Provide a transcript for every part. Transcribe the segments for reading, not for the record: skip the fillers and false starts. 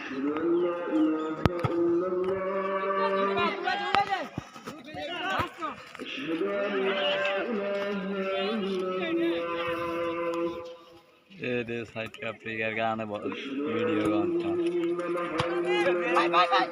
ये दे साइड का प्लेयर गाने वीडियो गाता भाई भाई भाई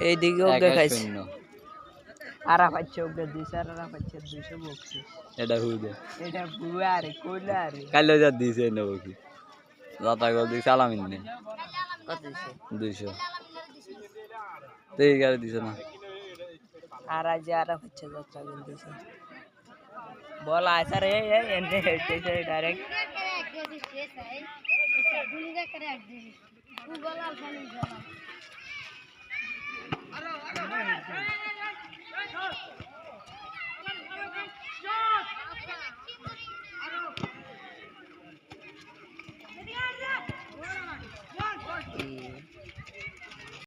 এইদিকে ওকে খাইছে আরাফাত চৌকে দিছে আরাফাত 200 বকছে এটা হুদে এটা বুয়া রে কোলা রে কালো যা দিছে নেব কি রাতা গল দিছে আলামিন নে কত দিছে 200 তেই গাড়ি দিছে না আর আজ আরাফাত যাত্রা দিছে বল আইসা রে এন্ট্রি হেডছে ডাইরেক্ট গুলি করে এক দিছি